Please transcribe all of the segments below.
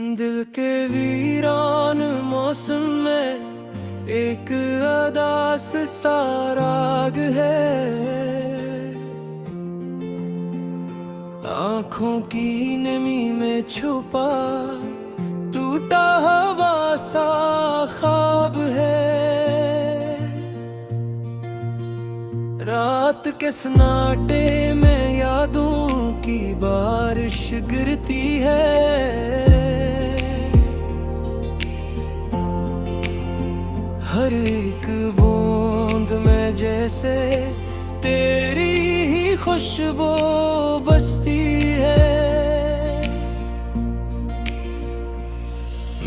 दिल के वीरान मौसम में एक अदास सा राग है। आँखों की नमी में छुपा टूटा हवा सा ख्वाब है। रात के सन्नाटे में यादों की बारिश गिरती है। हर एक बूंद में जैसे तेरी ही खुशबू बसती है।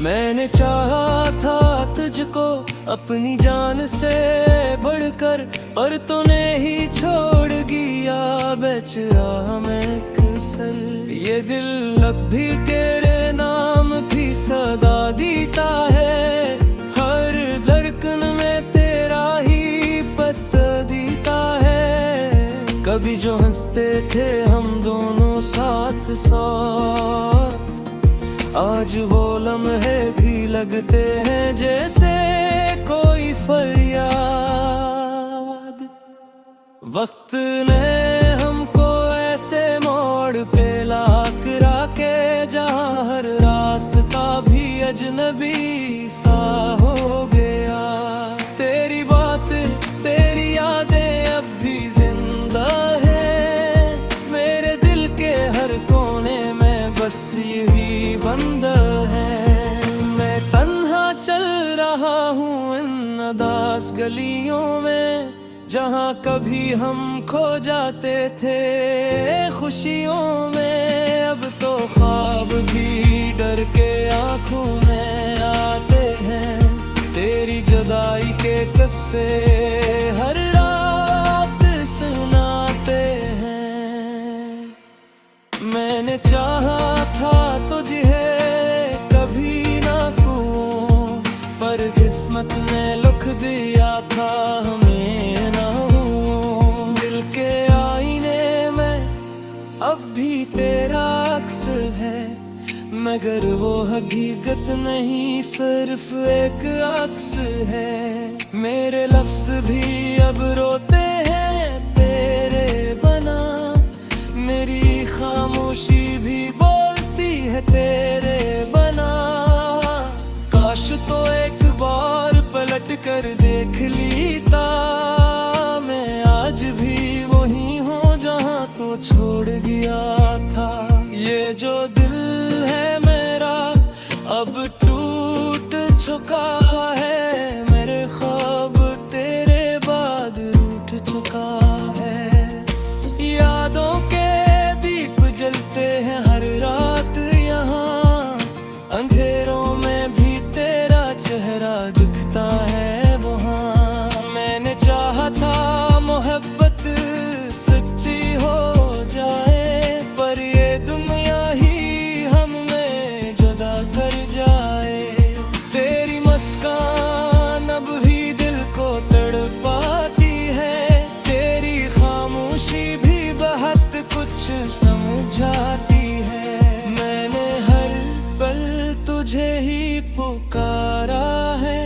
मैंने चाहा था तुझको अपनी जान से बढ़कर, पर तूने ही छोड़ दिया बेचारा मैं कसर। ये दिल अब भी तेरे नाम भी सदा देता है। हर धड़कन में तेरा ही पता देता है। कभी जो हंसते थे हम दोनों साथ साथ, आज वो लम्हे भी लगते हैं जैसे कोई फरियाद। वक्त ने हमको ऐसे मोड़ पे ला करा के, जहाँ हर रास्ता भी अजनबी सा हो गया। तेरी बातें तेरी यादें अब भी जिंदा है मेरे दिल के हर कोने में, बस यही बंदा है। मैं तन्हा चल रहा हूँ इन अदास गलियों में, जहाँ कभी हम खो जाते थे खुशियों में। अब तो ख्वाब भी डर के आँखों में आते हैं। तेरी जुदाई के किस्से हर रात सुनाते हैं। मैंने चाहा था तुझे कभी ना कहूं, पर किस्मत ने लिख दिया था हमें ना हूं। दिल के आईने में अब भी तेरा अक्स है, मगर वो हकीकत नहीं सिर्फ एक अक्स है। मेरे लफ्ज भी अब रोते हैं तेरे बना, मेरी खामोशी भी बोलती है तेरे बना। काश तो एक बार पलट कर देख लेता, मैं आज भी वही हूँ जहाँ तो छोड़ गया था। ये जो दिल है मेरा अब टूट चुका है, मेरे ख्वाब तेरे बाद रूठ चुका है। यादों के दीप जलते हैं हर रात यहाँ, अंधेरों में भी तेरा चेहरा दिखता है वहाँ। मैंने चाहा था मोहब्बत सच्ची हो जाए, पर ये दुनिया ही हमें जुदा कर जाए। तेरी मुस्कान अब भी दिल को तड़पाती है, तेरी खामोशी भी बहुत कुछ समझाती है। मैंने हर पल तुझे ही पुकारा है,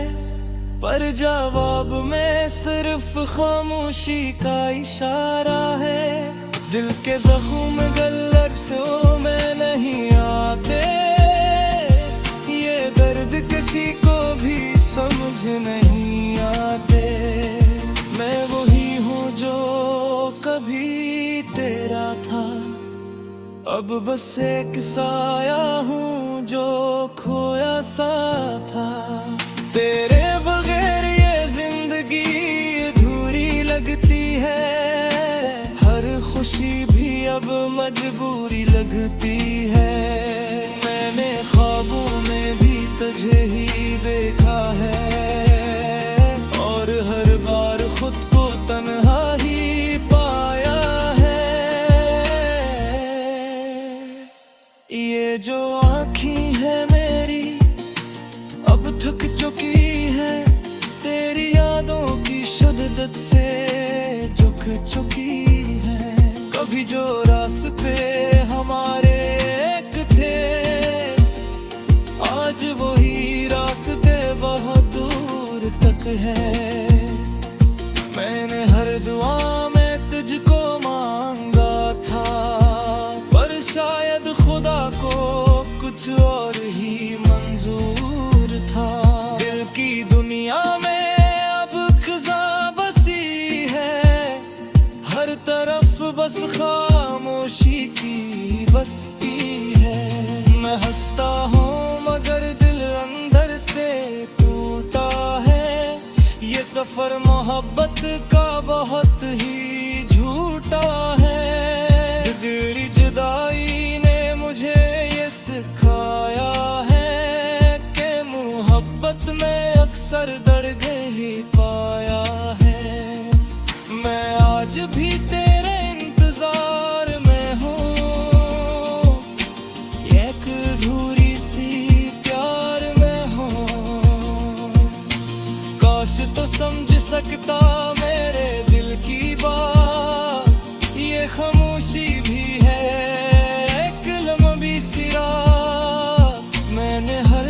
पर जवाब में सिर्फ खामोशी का इशारा है। दिल के जख्म गल्लर से में नहीं आते, ये दर्द किसी को भी समझ नहीं आते। मैं वही हूँ जो कभी तेरा था, अब बस एक साया हूँ जो खोया सा था। तेरे बगैर ये जिंदगी अधूरी लगती है, हर खुशी भी अब मजबूरी लगती है। मैंने ख्वाबों में भी तुझे ही देखा है, और हर बार खुद को तन्हा ही पाया है। ये जो आँखें है मेरी अब थक चुकी है, तेरी यादों की शिद्दत से झुक चुकी है। कभी जो रास्ते हमारे एक थे, आज वही रास्ते बहुत दूर तक है। मैंने हर दुआ में तुझको मांगा था, पर शायद खुदा को कुछ और ही मंजूर था। दिल की दुनिया में अब खज़ा बसी है, हर तरफ बस खामोशी की बस्ती है। मैं हंसता हूँ मगर दिल अंदर से टूटा है। ये सफर मोहब्बत का बहुत ही झूठा है। दिली जुदाई ने मुझे ये सिखाया है कि मोहब्बत में अक्सर दर्द ही पाया है। मैं आज भी तेरे इंतजार में हूँ, एक अधूरी सी प्यार में हूँ। काश तो समझ सकता मेरे दिल की बात, ये खामोशी भी है एक लम्बी सी रात। मैंने हर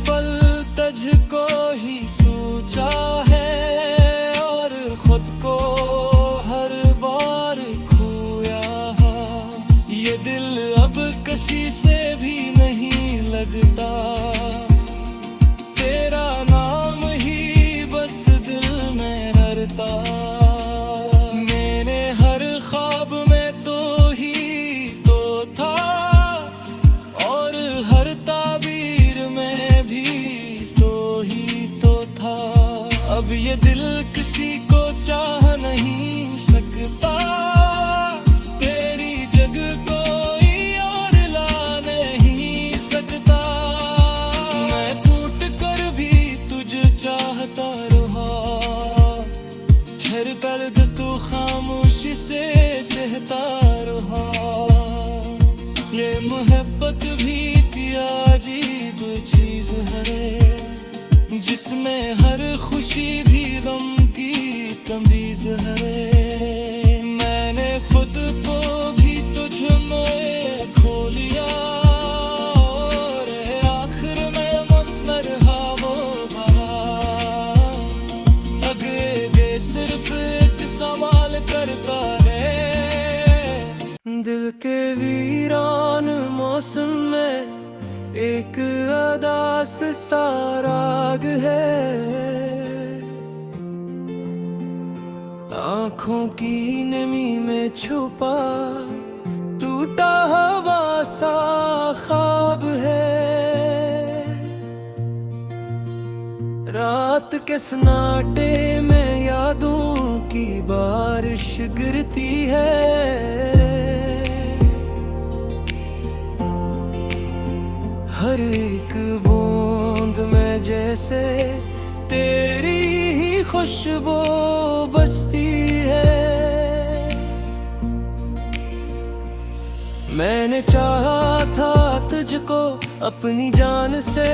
पल तुझको ही सोचा है और खुद को हर बार खोया है। ये दिल अब किसी से भी नहीं लगता, तेरा नाम ही बस दिल में रटता। मेरे हर ख्वाब में तो ही तो था, और हर ताबीर में भी तो ही तो था। अब ये दिल किसी को चाह नहीं सकता, तेरी जगह कोई और ला नहीं सकता। मैं टूट कर भी तुझे चाहता रहा, हर दर्द तू खामोशी से सहता रहा। ये मोहब्बत भी इतनी अजीब चीज है, जिसमें हर खुशी भी गम की तमीज है। मैंने खुद को भी तुझ में खो लिया, और आखिर में मसमर वो बहा। आगे सिर्फ एक सवाल करता है, दिल के वीरान मौसम में एक अदास सा राग है। आँखों की नमी में छुपा टूटा हवा सा ख्वाब है। रात के सन्नाटे में यादों की बारिश गिरती है। हर एक बूंद में जैसे तेरी ही खुशबू बसती है। मैंने चाहा था तुझको अपनी जान से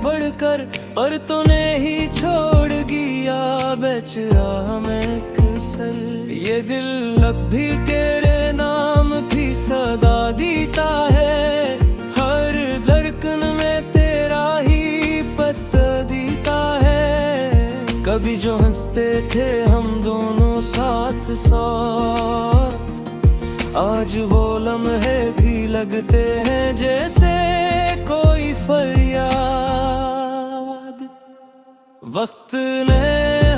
बढ़कर, पर तूने ही छोड़ दिया बेचारा मैं कसर। ये दिल अब भी तेरे नाम भी सदा देता है, हर धड़कन में तेरा ही पता देता है। कभी जो हंसते थे हम दोनों साथ साथ, आज वो लम्हे भी लगते हैं जैसे कोई फरियाद। वक्त ने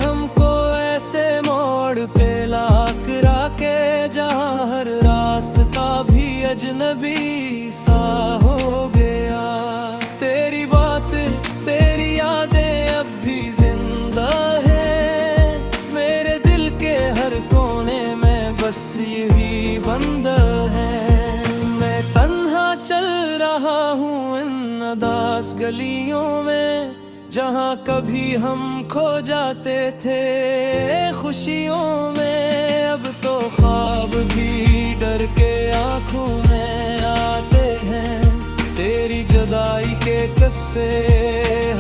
हमको ऐसे मोड़ पे ला करा के, जहाँ हर रास्ता भी अजनबी सा हो गया। तेरी बात तेरी यादें अब भी जिंदा है, मेरे दिल के हर कोने में बस यही बंदा है। मैं तन्हा चल रहा हूँ इन अदास गलियों में, जहाँ कभी हम खो जाते थे खुशियों में। अब तो ख्वाब भी डर के आँखों में आते हैं, तेरी जुदाई के किस्से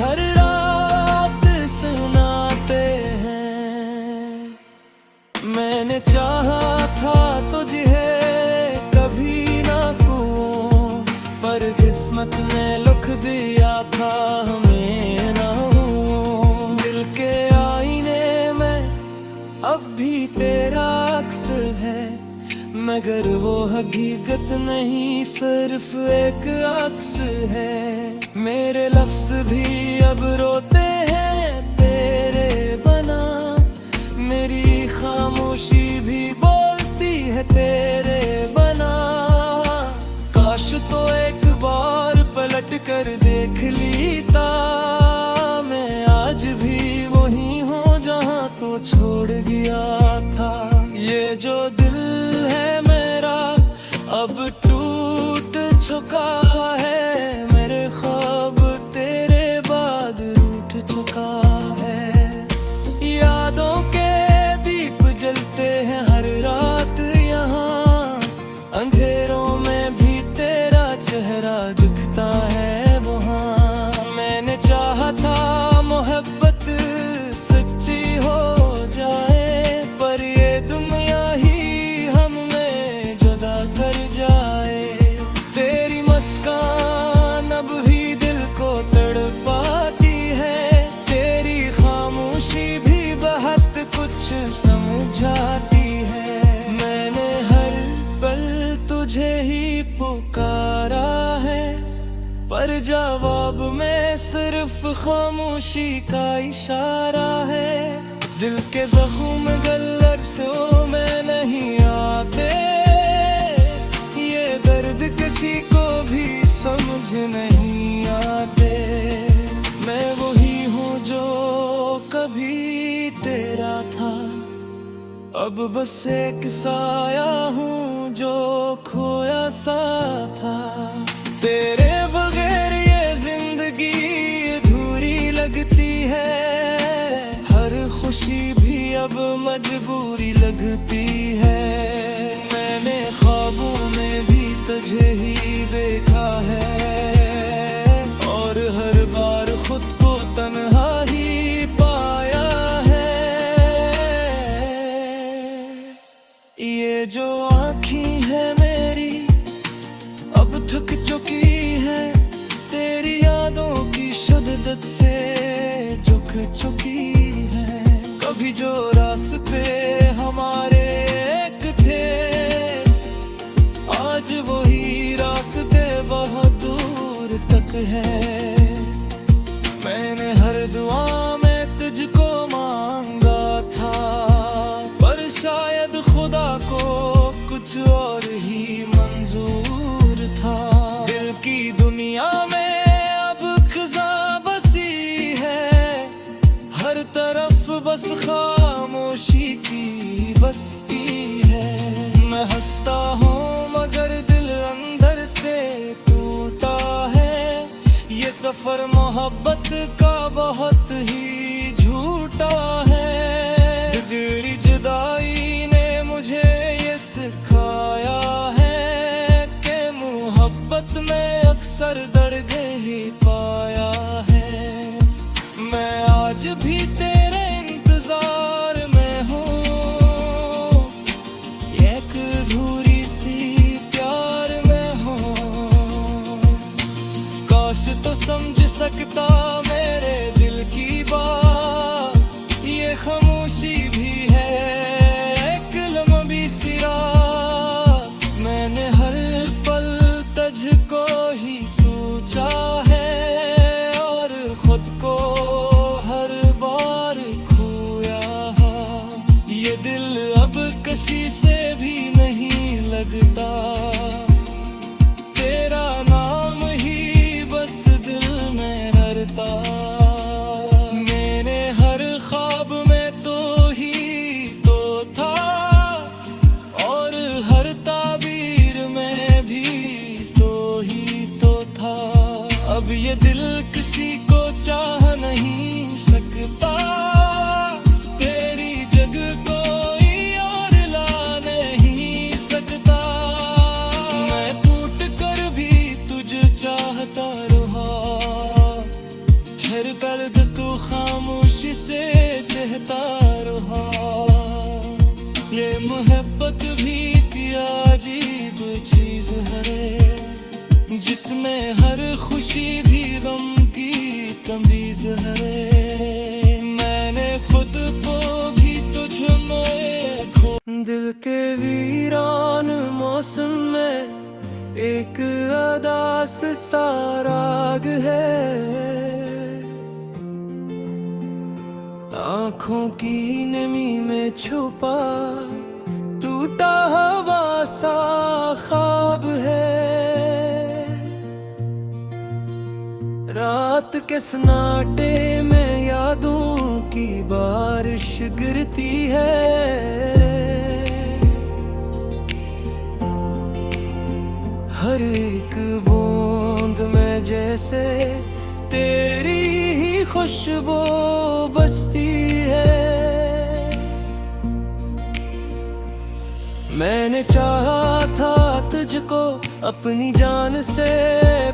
हर रात सुनाते हैं। मैंने चाहा था तुझे कभी ना कहूँ, पर किस्मत ने लिख दिया था हमें ना हूँ। दिल के आईने में अब भी तेरा अक्स है, मगर वो हकीकत नहीं सिर्फ एक अक्स है। मेरे लफ्ज भी अब रोते हैं तेरे बना, मेरी खामोशी भी बोलती है तेरे बना। काश तो एक बार पलट कर देख लेता, मैं आज भी वही हूँ जहाँ तो छोड़ गया था। ये जो दिल है मेरा अब टूट चुका है, मेरे ख्वाब तेरे बाद रूठ चुका है। यादों के दीप जलते हैं हर रात यहाँ, अंधेरों में भी तेरा चेहरा दिखता है वहाँ। मैंने चाहा था मोहब्बत सच्ची हो जाए, पर ये दुनिया ही हमें जुदा कर जाए। तेरी मुस्कान अब भी दिल को तड़पाती है, तेरी खामोशी भी बहुत कुछ समझाती है। मैंने हर पल तुझे ही पुकारा है, पर जवाब में सिर्फ खामोशी का इशारा है। दिल के जख्म गल्लर से में नहीं आते, ये दर्द किसी को भी समझ नहीं आते। मैं वही हूँ जो कभी तेरा था, अब बस एक साया हूँ जो खोया सा था। तेरे बगैर ये जिंदगी अधूरी लगती है, हर खुशी भी अब मजबूरी लगती है। मैंने ख्वाबों में भी तुझे ही देखा है, और हर बार खुद को तन्हा ही पाया है। ये जो आँखें है मेरी अब थक चुकी है, तेरी यादों की शिद्दत से झुक चुकी है। कभी जो रास्ते हमारे एक थे, आज वही रास्ते बहुत दूर तक है। मैंने हर दुआ में तुझको मांगा था, पर शायद खुदा को कुछ और ही मंजूर था। दिल की दुनिया में अब खजा बसी है, हर तरफ बस खामोशी की बस्ती है। मैं हंसता हूँ मगर दिल अंदर से टूटा है, ये सफर मोहब्बत का बहुत ही झूठा है। दिली जुदाई ने मुझे ये सिखाया है कि मोहब्बत में अक्सर दर्द ही पाया है। मैं आज भी तेरे इंतजार में हूँ, एक अधूरी सी प्यार में हूँ। काश तो समझ सकता मेरे दिल की बात, ये खामोशी भी है एक लंबी सी रात। मैंने हर पल तुझको ही सोचा है, और खुद को हर बार खोया है। ये दिल अब किसी से भी नहीं लगता, तेरा नाम ही बस दिल में रटता। मेरे हर ख्वाब में तो ही तो था, और हर ताबीर में भी तो ही तो था। अब ये दिल किसी को चाह नहीं सकता, तेरी जगह कोई और ला नहीं सकता। मैं टूट कर भी तुझे चाहता रहा, हर दर्द तो खामोशी से सहता रहा। ये मोहब्बत भी की अजीब चीज है, जिसमें हर खुशी भी गम मौसम में एक अदास सा राग है, आँखों की नमी में छुपा टूटा हवा सा ख्वाब है। रात के सन्नाटे में यादों की बारिश गिरती है, हर एक बूंद में जैसे तेरी ही खुशबू बसती है। मैंने चाहा था तुझको अपनी जान से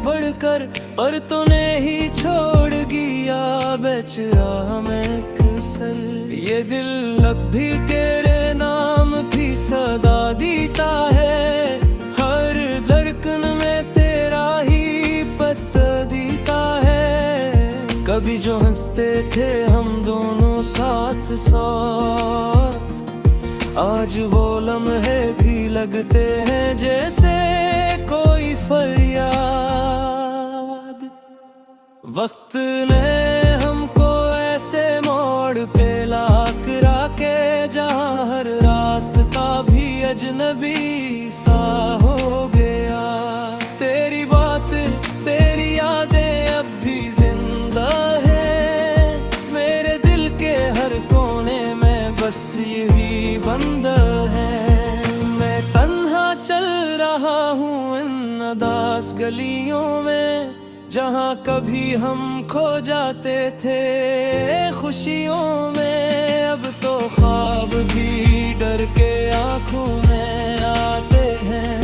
बढ़कर, पर तूने ही छोड़ दिया बेचारा मैं कसर। ये दिल अब भी तेरे नाम भी सदा देता है, हर धड़कन में तेरा ही पता देता है। कभी जो हंसते थे हम दोनों साथ साथ, आज वो लम्हे भी लगते हैं जैसे कोई फरियाद। वक्त ने हमको ऐसे मोड़ पे ला करा के, जहाँ हर रास्ता भी अजनबी सा हो गया। तेरी बात तेरी यादें अब भी जिंदा है, मेरे दिल के हर कोने में बस यही बंदा है। मैं तन्हा चल रहा हूँ इन अदास गलियों में, जहाँ कभी हम खो जाते थे खुशियों में। अब तो ख्वाब भी डर के आँखों में आते हैं,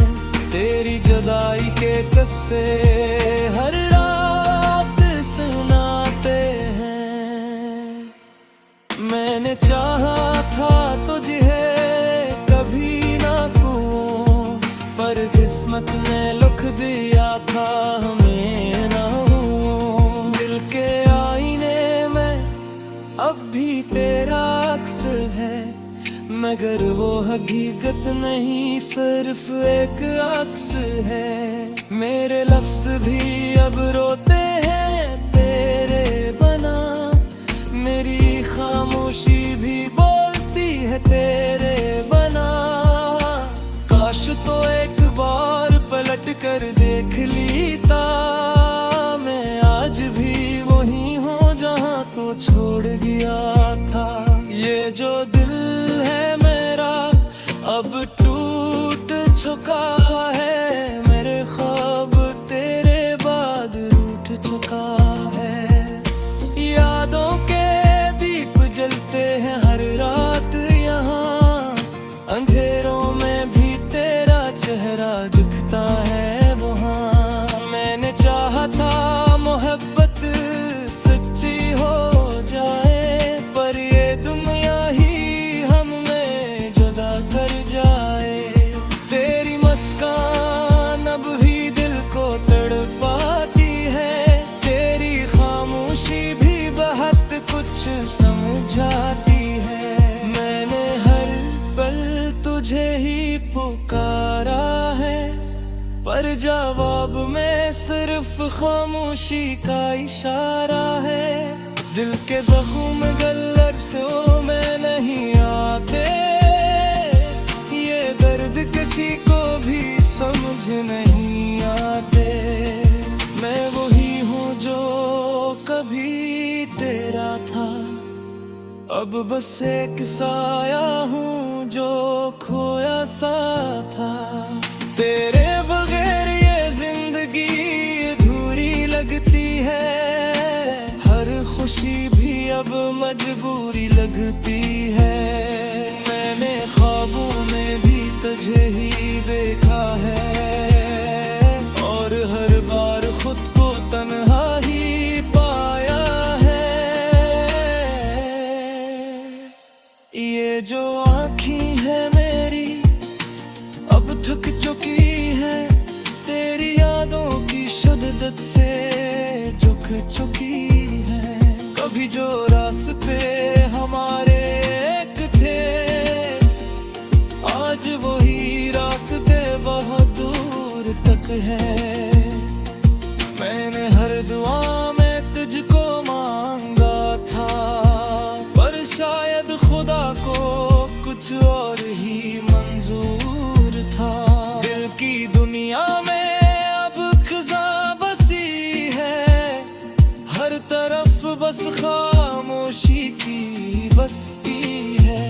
तेरी जुदाई के किस्से हर रात सुनाते हैं। मैंने चाहा था तुझे कभी ना कहूँ, पर किस्मत ने लिख दिया था हमें ना हूँ। दिल के आईने में अब भी तेरा अक्स है, मगर वो हकीकत नहीं सिर्फ एक अक्स है। मेरे लफ्ज भी अब रोते हैं तेरे बना, मेरी खामोशी भी बोलती है तेरे बना। काश तो एक बार पलट कर देख लेता, मैं आज भी वही हूँ जहाँ तो छोड़ गया था। ये जो दिल है मेरा अब टूट चुका है, मेरे ख्वाब तेरे बाद रूठ चुका है। यादों के दीप जलते हैं हर रात यहाँ, अंधेरों में भी तेरा चेहरा दिखता है वहाँ। मैंने चाहा था मोहब्बत सच्ची हो जाए, पर ये दुनिया ही हमें जुदा कर जाए। तेरी मुस्कान अब भी दिल को तड़पाती है, तेरी खामोशी भी बहुत कुछ समझाती है। मैंने हर पल तुझे ही पुकारा है, पर जवाब में सिर्फ खामोशी का इशारा है। दिल के जख्म गल्लर से में नहीं आते, ये दर्द किसी को भी समझ नहीं आते। मैं वही हूँ जो कभी तेरा था, अब बस एक साया हूँ जो खोया सा था। तेरे बगैर ये जिंदगी अधूरी लगती है, हर खुशी भी अब मजबूरी लगती है। मैंने ख्वाबों में भी तुझे ही देखा है, और हर बार खुद को तन्हा ही पाया है। ये जो आँखें है मेरी अब थक चुकी है, तेरी यादों की शिद्दत से झुक चुकी है। कभी जो रास्ते हमारे एक थे, आज वही रास्ते बहुत दूर तक है। मैंने हर दुआ में तुझको मांगा था, पर शायद खुदा को कुछ और ही मंजूर था। दिल की दुनिया में अब खज़ा बसी है, हर तरफ बस खामोशी की बस्ती है।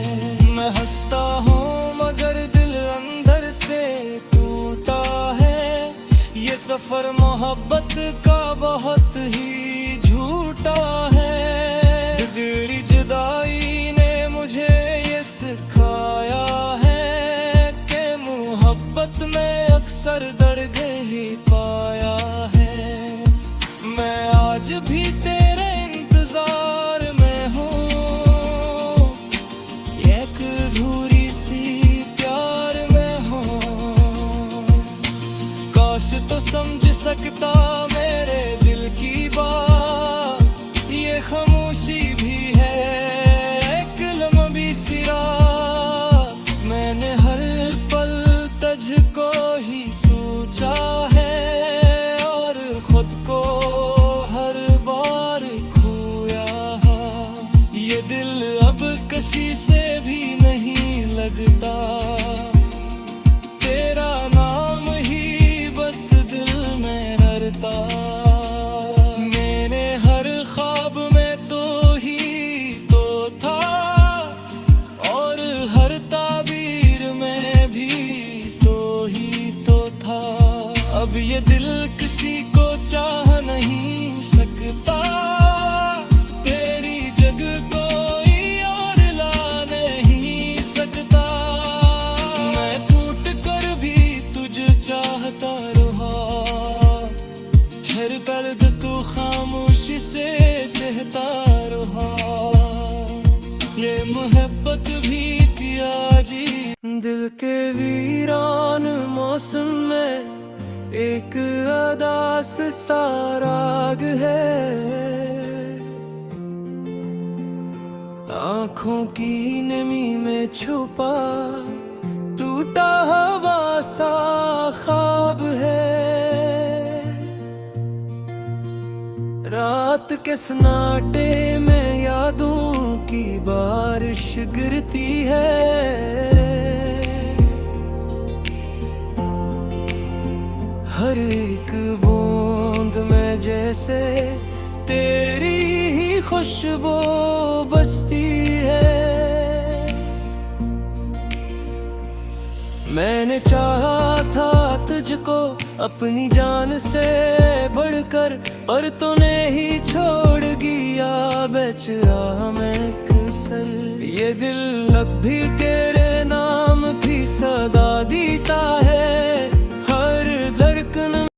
मैं हंसता हूँ मगर दिल अंदर से टूटा है, ये सफर मोहब्बत का बहुत ही झूठा है। दिली जुदाई ने मुझे ये सिखाया है कि मोहब्बत में अक्सर दर्द ही पाया है। मैं आज भी तेरे इंतजार में हूँ, एक अधूरी सी प्यार में हूँ। काश तो समझ सकता मेरे दिल की बात, ये खामोशी भी है एक लम्बी सी रात। मैंने हर पल तुझको ही सोचा है और खुद को हर बार खोया है। ये दिल अब किसी से भी नहीं लगता, तेरा नाम ही बस दिल में रटता। मेरे हर ख्वाब में तो ही तो था, और हर ताबीर में भी तो ही तो था। अब ये दिल किसी को चाह नहीं सकता, तेरी जगह कोई और ला नहीं सकता। मैं टूट कर भी तुझे चाहता रहा, हर दर्द तू खामोशी से सहता रहा। ये मोहब्बत भी किया जी। दिल के वीरान मौसम में एक अदास सा राग है, आँखों की नमी में छुपा टूटा हवा सा ख्वाब है। रात के सन्नाटे में यादों की बारिश गिरती है। हर एक बूंद में जैसे तेरी ही खुशबू बसती है। मैंने चाहा था तुझको अपनी जान से बढ़कर, पर तूने ही छोड़ दिया बेचारा मैं कसर। ये दिल अब भी तेरे नाम भी सदा